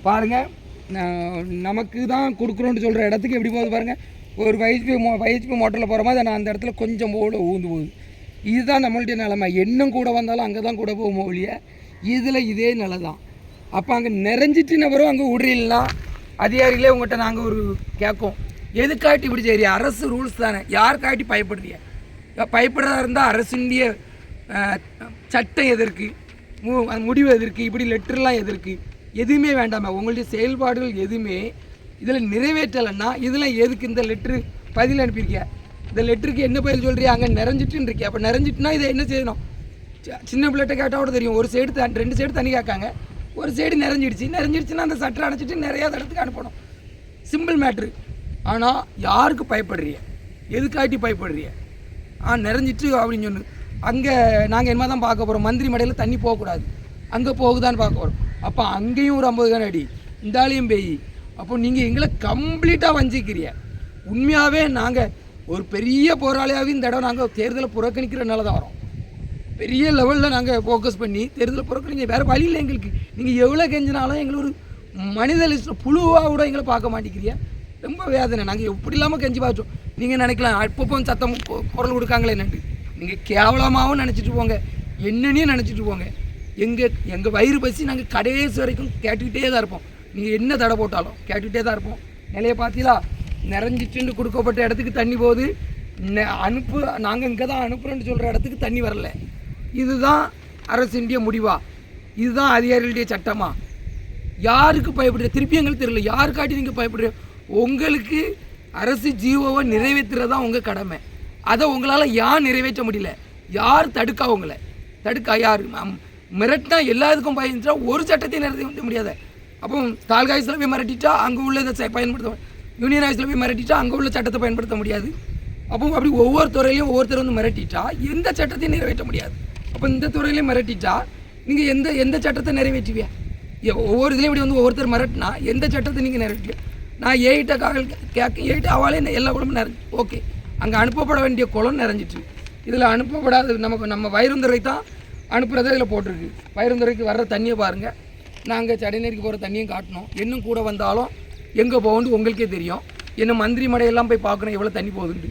பாருங்கள், நமக்கு தான் கொடுக்குறோன்னு சொல்கிற இடத்துக்கு எப்படி போகுது பாருங்கள். ஒரு வைஹெச்பி மோட்டரில் போகிற மாதிரி நான் அந்த இடத்துல கொஞ்சம் போல ஊந்து போகுது. இதுதான் நம்மளுடைய நிலைமை. இன்னும் கூட வந்தாலும் அங்கே தான் கூட போகும் ஒழிய இதில் இதே நிலை தான். அப்போ அங்கே நிறைஞ்சிட்டுன்னு வரும், அங்கே விடுறீங்களா அதிகாரிகளே உங்கள்கிட்ட நாங்கள் ஒரு கேட்கும், எதுக்காட்டி இப்படி சரி அரசு ரூல்ஸ் தானே, யாருக்காட்டி பயப்படுறீங்க? பயப்படுறதா இருந்தால் அரசுடைய சட்டம் எதற்கு, முடிவு எதற்கு, இப்படி லெட்டர்லாம் எதற்கு, எதுவுமே வேண்டாமே. உங்களுடைய செயல்பாடுகள் எதுவுமே இதில் நிறைவேற்றலைன்னா இதில் எதுக்கு இந்த லெட்ரு பதில் அனுப்பியிருக்கிய? இந்த லெட்டருக்கு என்ன பதில் சொல்கிறியா? அங்கே நிறைஞ்சிட்டுன்னு இருக்கே. அப்போ நிறைஞ்சிட்டுனா இதை என்ன செய்யணும்? சின்ன பிள்ளைகிட்ட கேட்டால் கூட தெரியும். ஒரு சைடு 2 சைடு தண்ணி கேட்காங்க, ஒரு சைடு நிறைஞ்சிடுச்சுன்னா அந்த சட்டை அணைச்சிட்டு நிறையா இடத்துக்கு அனுப்பணும். Simple matter. ஆனால் யாருக்கு பயப்படுறிய, எதுக்காட்டி பயப்படுறிய? நிறைஞ்சிட்டு அப்படின்னு சொன்னு அங்கே நாங்கள் என்ன தான் பார்க்க போகிறோம், மந்திரி மடையில் தண்ணி போகக்கூடாது, அங்கே போகுதான்னு பார்க்க போகிறோம். அப்போ அங்கேயும் ஒரு 50 கண அடி, இந்தாலையும் பெய். அப்போ நீங்கள் எங்களை கம்ப்ளீட்டாக வஞ்சிக்கிறீங்க. உண்மையாகவே நாங்கள் ஒரு பெரிய போராளியாகவே இந்த இடம் நாங்கள் தேர்தலை புறக்கணிக்கிறனால தான் வரோம். பெரிய லெவலில் நாங்கள் ஃபோக்கஸ் பண்ணி தேர்தலை புறக்கணிங்க, வேறு வழி இல்லை எங்களுக்கு. நீங்கள் எவ்வளோ கெஞ்சினாலும் எங்களை ஒரு மனித லிஸ்ட்டில் புழுவாக கூட எங்களை பார்க்க மாட்டேங்கிறீங்க. ரொம்ப வேதனை. நாங்கள் எப்படி இல்லாமல் கெஞ்சி பார்த்தோம். நீங்கள் நினைக்கலாம் அப்பப்போ சத்தம் குரல் கொடுக்காங்களே என்னட்டு. நீங்கள் கேவலமாகவும் நினச்சிட்டு போங்க, என்னன்னே நினச்சிட்டு போங்க. எங்கள் வயிறு பசி நாங்கள் கடைசி வரைக்கும் கேட்டுக்கிட்டே தான் இருப்போம். நீங்கள் என்ன தடை போட்டாலும் கேட்டுக்கிட்டே தான் இருப்போம். நிலையை பார்த்தீங்களா, நிறைஞ்சிட்டுன்னு கொடுக்கப்பட்ட இடத்துக்கு தண்ணி போகுது. நாங்கள் இங்கே தான் அனுப்புகிறோன்னு சொல்கிற இடத்துக்கு தண்ணி வரல. இதுதான் அரசினுடைய முடிவா? இதுதான் அதிகாரிகளுடைய சட்டமா? யாருக்கு பயப்படுற? திருப்பி எங்களுக்கு தெரியல, யாருக்காட்டி நீங்கள் பயப்படுற? உங்களுக்கு அரசு ஜீவோவை நிறைவேற்றுறதா உங்கள் கடமை. அதை உங்களால் யார் நிறைவேற்ற முடியல? யார் தடுக்கா? உங்களை தடுக்கா யார்? மிரட்டினா எல்லாத்துக்கும் பயந்துட்டா ஒரு சட்டத்தையும் நிறைவேற்ற முடியாத. அப்போ தாலுகா ஆஃபீஸில் போய் மிரட்டிட்டா அங்கே உள்ள இதை பயன்படுத்த, யூனியன் ஆஃபீஸில் போய் மிரட்டிட்டா அங்கே உள்ள சட்டத்தை பயன்படுத்த முடியாது. அப்போ அப்படி ஒவ்வொரு துறையிலையும் ஒவ்வொருத்தர் வந்து மிரட்டிட்டா எந்த சட்டத்தையும் நிறைவேற்ற முடியாது. அப்போ இந்த துறையிலையும் மிரட்டிட்டா நீங்கள் எந்த சட்டத்தை நிறைவேற்றுவியா? ஒவ்வொரு இதுலேயும் இப்படி வந்து ஒவ்வொருத்தர் மிரட்டினா எந்த சட்டத்தை நீங்கள் நிறைவேற்றுவியா? நான் ஏகிட்ட கேட்க அவளே எல்லா குளமும் ஓகே, அங்கே அனுப்பப்பட வேண்டிய குளம் நிறைஞ்சிட்டு, இதில் அனுப்பப்படாத நம்ம வைரந்துறை தான் அனுப்புகிறத இதில் போட்டிருக்கு. வைரந்துறைக்கு வர்ற தண்ணியை பாருங்கள். நாங்கள் சடைநேரிக்கு போகிற தண்ணியும் காட்டணும். இன்னும் கூட வந்தாலும் எங்கே போகணுன்னு உங்களுக்கே தெரியும். இன்னும் மந்திரி மடையெல்லாம் போய் பார்க்கணும் எவ்வளோ தண்ணி போகுதுன்ட்டு.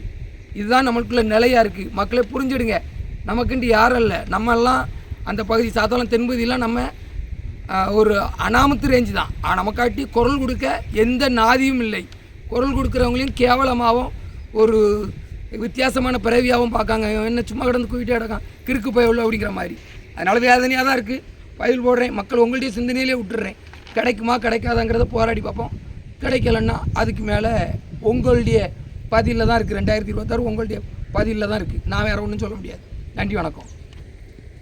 இதுதான் நம்மளுக்குள்ள நிலையாக இருக்குது. மக்களை புரிஞ்சுடுங்க. நமக்குன்ட்டு யாரும் இல்லை. நம்மெல்லாம் அந்த பகுதி சாத்தோளம் தென்பகுதியெலாம் நம்ம ஒரு அனாமத்து ரேஞ்சு தான். நமக்காட்டி குரல் கொடுக்க எந்த நாதியும் இல்லை. குரல் கொடுக்குறவங்களையும் கேவலமாகவும் ஒரு வித்தியாசமான பிறவியாகவும் பார்க்காங்க. என்ன சும்மா கிடந்து குவிட்டே கிடக்கான், கிறுக்கு பயவுள்ள அப்படிங்கிற மாதிரி. அதனால் வேதனையாக தான் இருக்குது. பதில் போடுறேன். மக்கள் உங்களுடைய சிந்தனையிலே விட்டுடுறேன். கிடைக்குமா கிடைக்காதாங்கிறத போராடி பார்ப்போம். கிடைக்கலன்னா அதுக்கு மேலே உங்களுடைய பதிலில் தான் இருக்குது. 2026 உங்களுடைய பதிலில் தான் இருக்குது. நான் வேறு ஒன்றும் சொல்ல முடியாது. நன்றி, வணக்கம்.